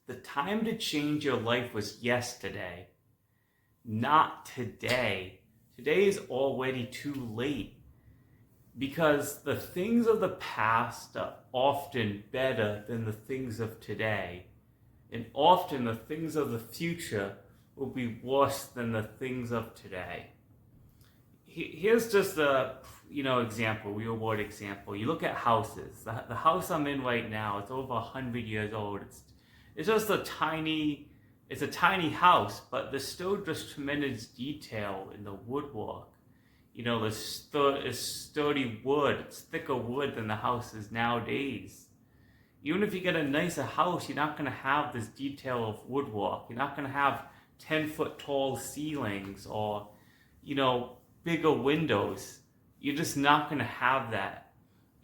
The time to change your life was yesterday, not today. Today is already too late because the things of the past are often better than the things of today. And often the things of the future will be worse than the things of today. Here's just a real world example. You look at houses. The house I'm in right now, it's over 100 years old. It's just a tiny house, but there's still just tremendous detail in the woodwork. There's sturdy wood. It's thicker wood than the houses nowadays. Even if you get a nicer house, you're not going to have this detail of woodwork. You're not going to have 10-foot tall ceilings or, bigger windows. You're just not going to have that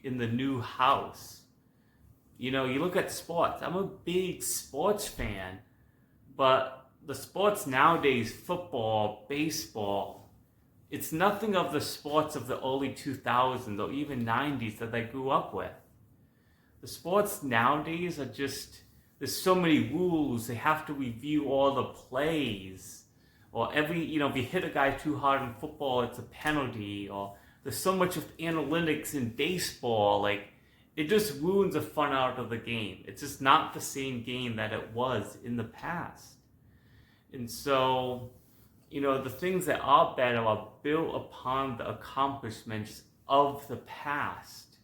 in the new house. You look at sports. I'm a big sports fan, but the sports nowadays, football, baseball, it's nothing of the sports of the early 2000s or even 90s that I grew up with. The sports nowadays are just, there's so many rules. They have to review all the plays. Or if you hit a guy too hard in football, it's a penalty. Or there's so much of analytics in baseball. It just ruins the fun out of the game. It's just not the same game that it was in the past. And so, the things that are better are built upon the accomplishments of the past.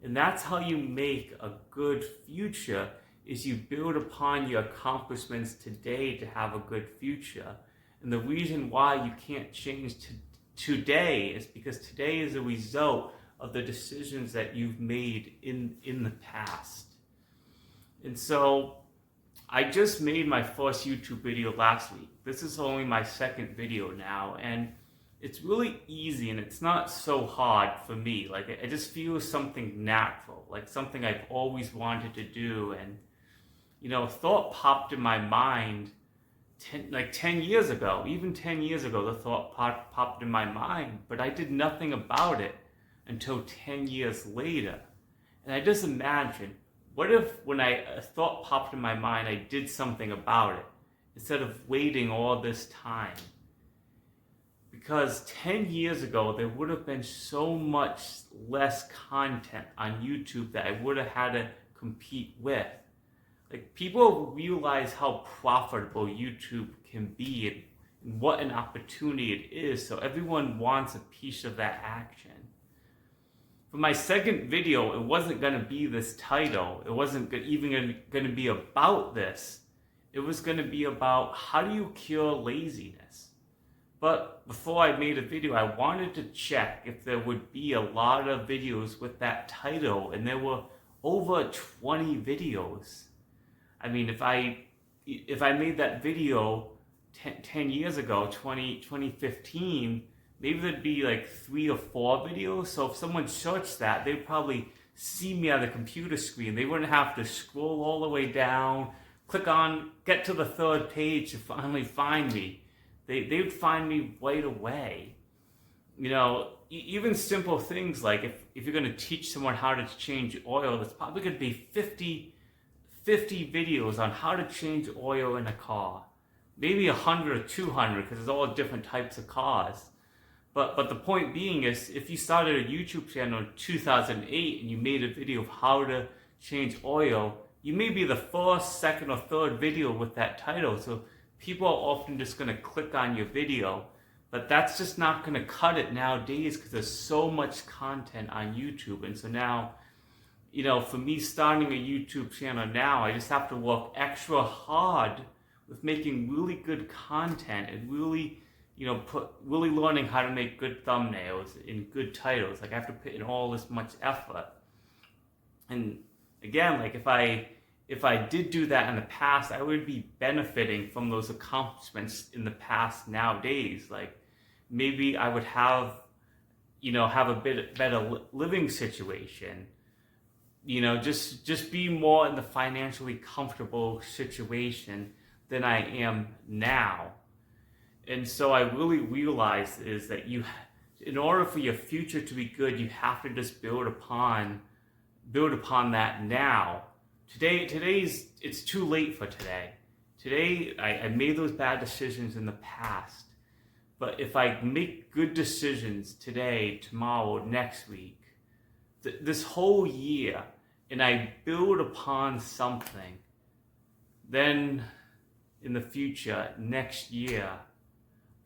And that's how you make a good future, is you build upon your accomplishments today to have a good future. And the reason why you can't change today is because today is a result of the decisions that you've made in the past. And so I just made my first YouTube video last week. This is only my second video now, and it's really easy and it's not so hard for me. I just feel something natural, something I've always wanted to do. And, a thought popped in my mind 10 years ago. Even 10 years ago, the thought popped in my mind, but I did nothing about it until 10 years later. And I just imagined, what if when a thought popped in my mind, I did something about it instead of waiting all this time? Because 10 years ago, there would have been so much less content on YouTube that I would have had to compete with. People realize how profitable YouTube can be and what an opportunity it is, so everyone wants a piece of that action. For my second video, it wasn't going to be this title. It wasn't even going to be about this. It was going to be about how do you cure laziness. But before I made a video, I wanted to check if there would be a lot of videos with that title, and there were over 20 videos. I mean, if I made that video 10 years ago, 2015, maybe there'd be 3 or 4 videos. So if someone searched that, they'd probably see me on the computer screen. They wouldn't have to scroll all the way down, get to the third page to finally find me. They would find me right away. Even simple things like if you're going to teach someone how to change oil, there's probably going to be 50 videos on how to change oil in a car. Maybe 100 or 200, because there's all different types of cars. But the point being is, if you started a YouTube channel in 2008 and you made a video of how to change oil, you may be the first, second, or third video with that title. So people are often just going to click on your video. But that's just not going to cut it nowadays, because there's so much content on YouTube. And so now, for me starting a YouTube channel now, I just have to work extra hard with making really good content and really, really learning how to make good thumbnails and good titles. I have to put in all this much effort. And again, if I did do that in the past, I would be benefiting from those accomplishments in the past nowadays. Maybe I would have a bit better living situation. Just be more in the financially comfortable situation than I am now. And so I really realized is that in order for your future to be good, you have to just build upon that now It's too late for today. Today, I made those bad decisions in the past. But if I make good decisions today, tomorrow, next week, this whole year, and I build upon something, then in the future, next year,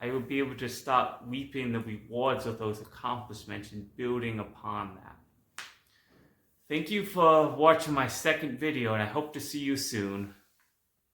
I will be able to start reaping the rewards of those accomplishments and building upon that. Thank you for watching my second video, and I hope to see you soon.